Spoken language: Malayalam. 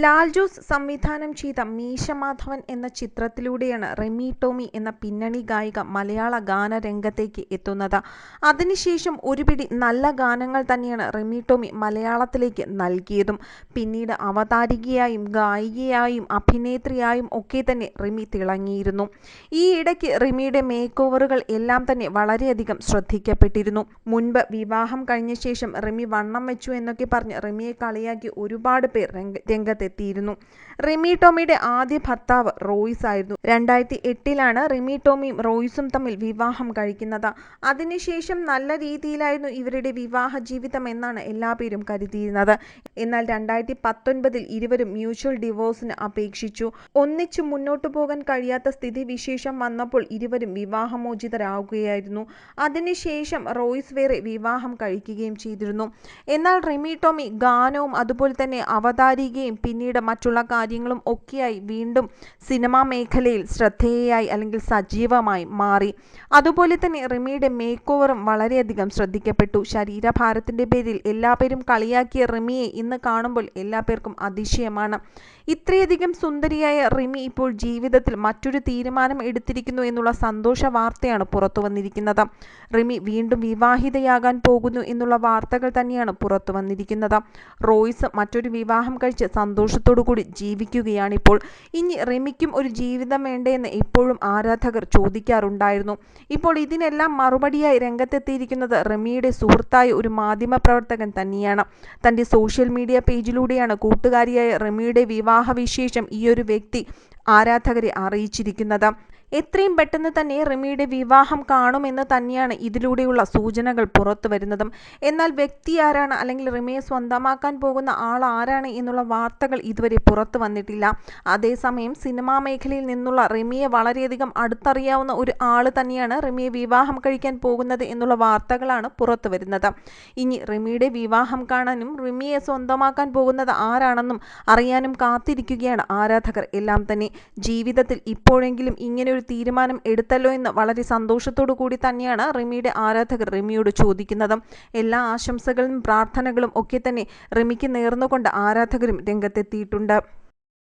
ലാൽ ജോസ് സംവിധാനം ചെയ്ത മീശ മാധവൻ എന്ന ചിത്രത്തിലൂടെയാണ് റിമി ടോമി എന്ന പിന്നണി ഗായിക മലയാള ഗാനരംഗത്തേക്ക് എത്തുന്നത്. അതിനുശേഷം ഒരുപിടി നല്ല ഗാനങ്ങൾ തന്നെയാണ് റിമി ടോമി മലയാളത്തിലേക്ക് നൽകിയതും. പിന്നീട് അവതാരികയായും ഗായികയായും അഭിനേത്രിയായും ഒക്കെ തന്നെ റിമി തിളങ്ങിയിരുന്നു. ഈ ഇടയ്ക്ക് റിമിയുടെ മേക്ക് ഓവറുകൾ എല്ലാം തന്നെ വളരെയധികം ശ്രദ്ധിക്കപ്പെട്ടിരുന്നു. മുൻപ് വിവാഹം കഴിഞ്ഞ ശേഷം റിമി വണ്ണം വെച്ചു എന്നൊക്കെ പറഞ്ഞ് റിമിയെ കളിയാക്കി ഒരുപാട് പേർ രംഗത്തെത്തിയിരുന്നു. റിമി ടോമിയുടെ ആദ്യ ഭർത്താവ് റോയ്സ് ആയിരുന്നു. 2008 റിമി ടോമിയും റോയ്സും തമ്മിൽ വിവാഹം കഴിക്കുന്നത്. അതിനുശേഷം നല്ല രീതിയിലായിരുന്നു ഇവരുടെ വിവാഹ ജീവിതം എന്നാണ് എല്ലാ പേരും കരുതിയിരുന്നത്. എന്നാൽ 2019 ഇരുവരും മ്യൂച്വൽ ഡിവോഴ്സിന് അപേക്ഷിച്ചു. ഒന്നിച്ചു മുന്നോട്ടു പോകാൻ കഴിയാത്ത സ്ഥിതിവിശേഷം വന്നപ്പോൾ ഇരുവരും വിവാഹമോചിതരാകുകയായിരുന്നു. അതിനുശേഷം റോയ്സ് വേറെ വിവാഹം കഴിക്കുകയും ചെയ്തിരുന്നു. എന്നാൽ റിമി ടോമി ഗാനവും അതുപോലെ തന്നെ അവതാരികയും പിന്നീട് മറ്റുള്ള കാര്യങ്ങളും ഒക്കെയായി വീണ്ടും സിനിമാ മേഖലയിൽ ശ്രദ്ധേയയായി അല്ലെങ്കിൽ സജീവമായി മാറി. അതുപോലെ തന്നെ റിമിയുടെ മേക്ക് ഓവറും വളരെയധികം ശ്രദ്ധിക്കപ്പെട്ടു. ശരീരഭാരത്തിൻ്റെ പേരിൽ എല്ലാവരും കളിയാക്കിയ റിമിയെ ഇന്ന് കാണുമ്പോൾ എല്ലാ പേർക്കും അതിശയമാണ്. ഇത്രയധികം സുന്ദരിയായ റിമി ഇപ്പോൾ ജീവിതത്തിൽ മറ്റൊരു തീരുമാനം എടുത്തിരിക്കുന്നു എന്നുള്ള സന്തോഷ വാർത്തയാണ് പുറത്തു വന്നിരിക്കുന്നത്. റിമി വീണ്ടും വിവാഹിതയാകാൻ പോകുന്നു എന്നുള്ള വാർത്തകൾ തന്നെയാണ് പുറത്തു വന്നിരിക്കുന്നത്. റോയ്സ് മറ്റൊരു വിവാഹം കഴിച്ച് സന്തോഷത്തോടു കൂടി ജീവിക്കുകയാണിപ്പോൾ. ഇനി റിമിക്കും ഒരു ജീവിതം വേണ്ടേന്ന് എപ്പോഴും ആരാധകർ ചോദിക്കാറുണ്ടായിരുന്നു. ഇപ്പോൾ ഇതിനെല്ലാം മറുപടിയായി രംഗത്തെത്തിയിരിക്കുന്നത് റിമിയുടെ സുഹൃത്തായ ഒരു മാധ്യമപ്രവർത്തകൻ തന്നെയാണ്. തൻ്റെ സോഷ്യൽ മീഡിയ പേജിലൂടെയാണ് കൂട്ടുകാരിയായ റിമിയുടെ വിവാഹവിശേഷം ഈയൊരു വ്യക്തി ആരാധകരെ അറിയിച്ചിരിക്കുന്നത്. എത്രയും പെട്ടെന്ന് തന്നെ റിമിയുടെ വിവാഹം കാണുമെന്ന് തന്നെയാണ് ഇതിലൂടെയുള്ള സൂചനകൾ പുറത്തു വരുന്നതും. എന്നാൽ വ്യക്തി ആരാണ് അല്ലെങ്കിൽ റിമിയെ സ്വന്തമാക്കാൻ പോകുന്ന ആൾ ആരാണ് എന്നുള്ള വാർത്തകൾ ഇതുവരെ പുറത്തു വന്നിട്ടില്ല. അതേസമയം സിനിമാ മേഖലയിൽ നിന്നുള്ള റിമിയെ വളരെയധികം അടുത്തറിയാവുന്ന ഒരു ആൾ തന്നെയാണ് റിമിയെ വിവാഹം കഴിക്കാൻ പോകുന്നത് എന്നുള്ള വാർത്തകളാണ് പുറത്തു വരുന്നത്. ഇനി റിമിയുടെ വിവാഹം കാണാനും റിമിയെ സ്വന്തമാക്കാൻ പോകുന്നത് ആരാണെന്നും അറിയാനും കാത്തിരിക്കുകയാണ് ആരാധകർ എല്ലാം തന്നെ. ജീവിതത്തിൽ ഇപ്പോഴെങ്കിലും ഇങ്ങനെയൊരു തീരുമാനം എടുത്തല്ലോ എന്ന് വളരെ സന്തോഷത്തോടു കൂടി തന്നെയാണ് റിമിയുടെ ആരാധകർ റിമിയോട് ചോദിക്കുന്നത്. എല്ലാ ആശംസകളും പ്രാർത്ഥനകളും ഒക്കെ തന്നെ റിമിക്ക് നേർന്നുകൊണ്ട് ആരാധകരും രംഗത്തെത്തിയിട്ടുണ്ട്.